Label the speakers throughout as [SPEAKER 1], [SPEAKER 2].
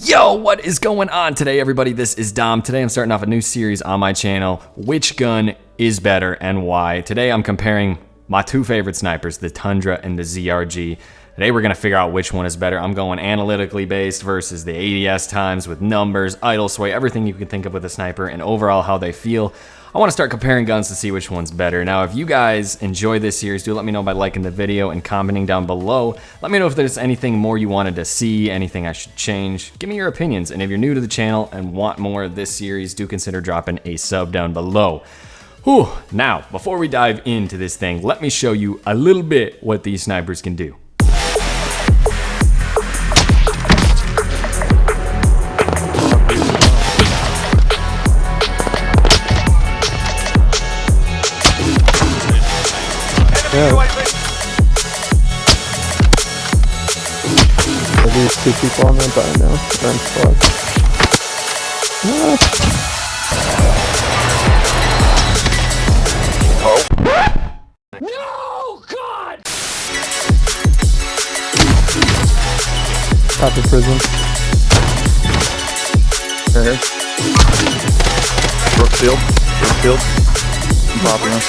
[SPEAKER 1] Yo, what is going on today, everybody? This is Dom. Today I'm starting off a new series on my channel, Which Gun is Better and Why. Today I'm comparing my two favorite snipers, the Tundra and the ZRG. Today we're going to figure out which one is better. I'm going analytically based versus the ADS times with numbers, idle sway, everything you can think of with a sniper, and overall how they feel. I want to start comparing guns to see which one's better. Now, if you guys enjoy this series, do let me know by liking the video and commenting down below. Let me know if there's anything more you wanted to see, anything I should change. Give me your opinions, and if you're new to the channel and want more of this series, do consider dropping a sub down below. Whew. Now, before we dive into this thing, let me show you a little bit what these snipers can do.
[SPEAKER 2] Yeah. There's two people on that button now.
[SPEAKER 3] Oh.
[SPEAKER 1] No, God!
[SPEAKER 2] Top of prison.
[SPEAKER 3] Brookfield. I'm popping us.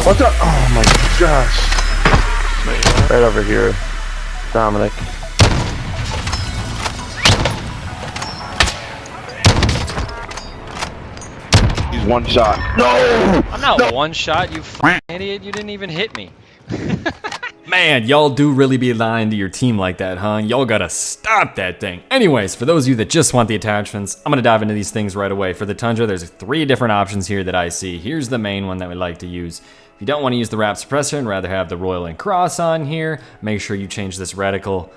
[SPEAKER 3] What's up? Oh my gosh. Right over here, Dominic. He's one shot. No!
[SPEAKER 4] I'm not one shot, you f***ing idiot. You didn't even hit me.
[SPEAKER 1] Man, y'all do really be lying to your team like that, huh? Y'all gotta stop that thing. Anyways, for those of you that just want the attachments, I'm gonna dive into these things right away. For the Tundra, there's 3 different options here that I see. Here's the main one that we like to use. If you don't want to use the wrap suppressor and rather have the Royal and Cross on here, make sure you change this reticle.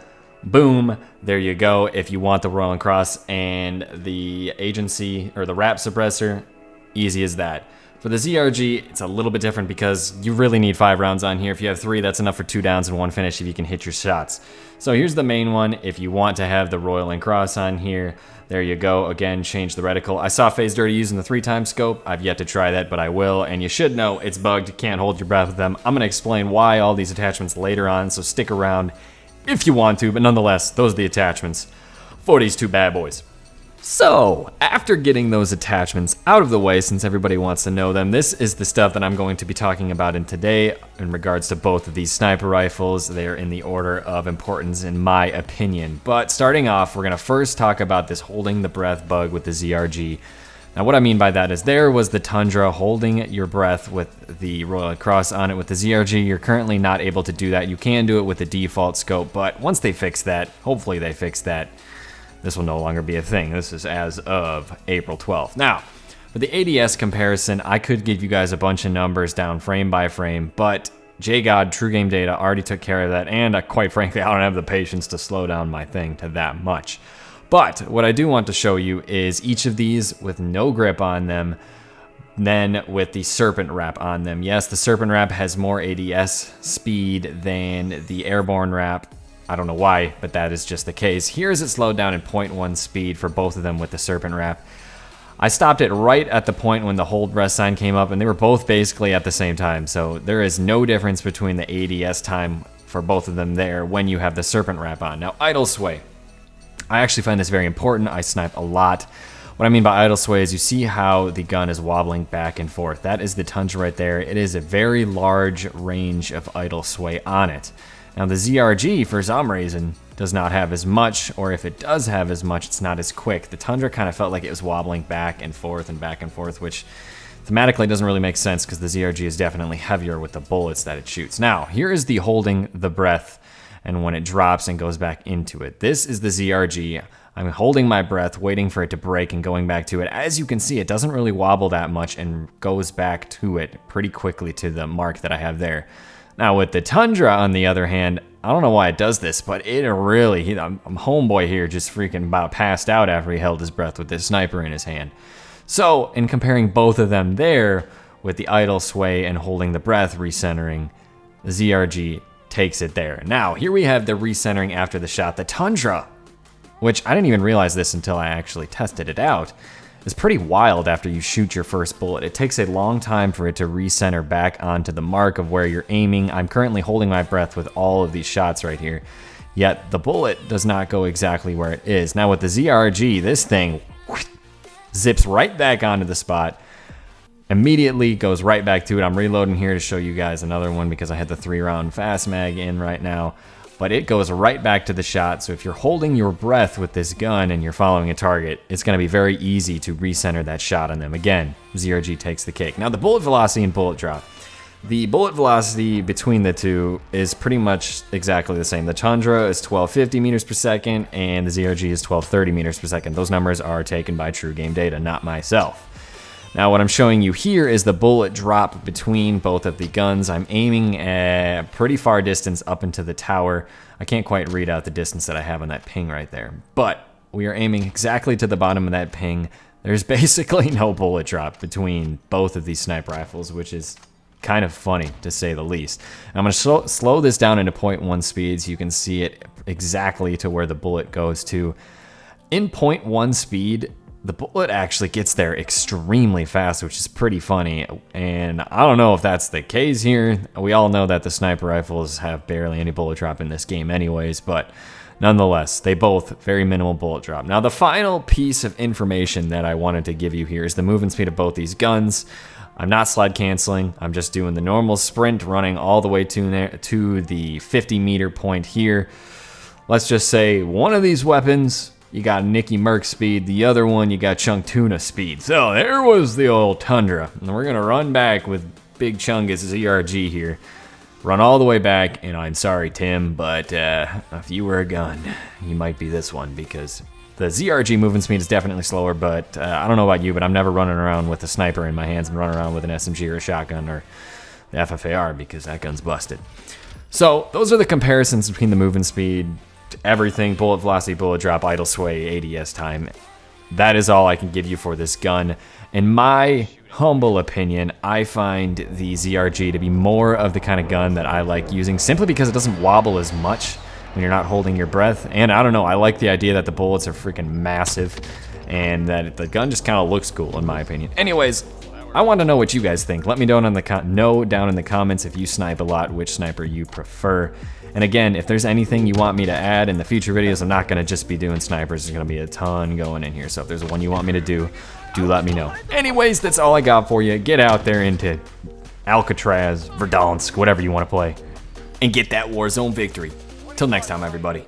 [SPEAKER 1] Boom, there you go. If you want the Royal and Cross and the agency or the wrap suppressor, easy as that. For the ZRG, it's a little bit different because you really need 5 rounds on here. If you have 3, that's enough for 2 downs and 1 finish if you can hit your shots. So here's the main one. If you want to have the Royal and Cross on here, there you go. Again, change the reticle. I saw FaZe Dirty using the 3x scope. I've yet to try that, but I will. And you should know it's bugged. You can't hold your breath with them. I'm going to explain why all these attachments later on, so stick around if you want to. But nonetheless, those are the attachments for these 2 bad boys. So, after getting those attachments out of the way, since everybody wants to know them, this is the stuff that I'm going to be talking about in today in regards to both of these sniper rifles. They are in the order of importance in my opinion. But starting off, we're going to first talk about this holding the breath bug with the ZRG. Now what I mean by that is there was the Tundra holding your breath with the Royal and Cross on it. With the ZRG, you're currently not able to do that. You can do it with the default scope, but once they fix that, hopefully they fix that, this will no longer be a thing. This is as of April 12th. Now, for the ADS comparison, I could give you guys a bunch of numbers down frame by frame, but JGod, True Game Data, already took care of that, and quite frankly, I don't have the patience to slow down my thing to that much. But what I do want to show you is each of these with no grip on them, then with the Serpent wrap on them. Yes, the Serpent wrap has more ADS speed than the Airborne wrap. I don't know why, but that is just the case. Here is it slowed down in 0.1 speed for both of them with the Serpent wrap. I stopped it right at the point when the hold rest sign came up, and they were both basically at the same time. So there is no difference between the ADS time for both of them there when you have the Serpent wrap on. Now, idle sway. I actually find this very important. I snipe a lot. What I mean by idle sway is you see how the gun is wobbling back and forth. That is the Tundra right there. It is a very large range of idle sway on it. Now the ZRG, for some reason, does not have as much, or if it does have as much, it's not as quick. The Tundra kind of felt like it was wobbling back and forth, which thematically doesn't really make sense because the ZRG is definitely heavier with the bullets that it shoots. Now, here is the holding the breath, and when it drops and goes back into it. This is the ZRG. I'm holding my breath, waiting for it to break and going back to it. As you can see, it doesn't really wobble that much and goes back to it pretty quickly to the mark that I have there. Now with the Tundra, on the other hand, I don't know why it does this, but it really, I'm homeboy here just freaking about passed out after he held his breath with this sniper in his hand. So in comparing both of them there, with the idle sway and holding the breath recentering, the ZRG takes it there. Now here we have the recentering after the shot. The Tundra, which I didn't even realize this until I actually tested it out, is pretty wild after you shoot your first bullet. It takes a long time for it to recenter back onto the mark of where you're aiming. I'm currently holding my breath with all of these shots right here, yet the bullet does not go exactly where it is. Now with the ZRG, this thing zips right back onto the spot, immediately goes right back to it. I'm reloading here to show you guys another one because I had the 3-round fast mag in right now. But it goes right back to the shot, so if you're holding your breath with this gun and you're following a target, it's going to be very easy to recenter that shot on them. Again, ZRG takes the cake. Now the bullet velocity and bullet drop. The bullet velocity between the two is pretty much exactly the same. The Tundra is 1250 meters per second, and the ZRG is 1230 meters per second. Those numbers are taken by True Game Data, not myself. Now what I'm showing you here is the bullet drop between both of the guns. I'm aiming at pretty far distance up into the tower. I can't quite read out the distance that I have on that ping right there, but we are aiming exactly to the bottom of that ping. There's basically no bullet drop between both of these sniper rifles, which is kind of funny to say the least. I'm going to slow this down into 0.1 speeds. You can see it exactly to where the bullet goes to. In 0.1 speed, the bullet actually gets there extremely fast, which is pretty funny, and I don't know if that's the case here. We all know that the sniper rifles have barely any bullet drop in this game anyways, but nonetheless, they both very minimal bullet drop. Now the final piece of information that I wanted to give you here is the movement speed of both these guns. I'm not slide canceling, I'm just doing the normal sprint, running all the way to the 50-meter point here. Let's just say one of these weapons, you got Nicky Merc speed, the other one you got Chunk Tuna speed. So there was the old Tundra. And we're gonna run back with Big Chungus ZRG here. Run all the way back, and I'm sorry Tim, but if you were a gun, you might be this one, because the ZRG movement speed is definitely slower, but I don't know about you, but I'm never running around with a sniper in my hands and running around with an SMG or a shotgun or the FFAR, because that gun's busted. So those are the comparisons between the movement speed, everything, bullet velocity, bullet drop, idle sway, ADS time. That is all I can give you for this gun. In my humble opinion, I find the ZRG to be more of the kind of gun that I like using, simply because it doesn't wobble as much when you're not holding your breath. And I don't know, I like the idea that the bullets are freaking massive and that the gun just kind of looks cool, in my opinion. Anyways, I want to know what you guys think. Let me know down in the comments if you snipe a lot, which sniper you prefer. And again, if there's anything you want me to add in the future videos, I'm not going to just be doing snipers. There's going to be a ton going in here. So if there's one you want me to do let me know. Anyways, that's all I got for you. Get out there into Alcatraz, Verdansk, whatever you want to play, and get that Warzone victory. Till next time, everybody.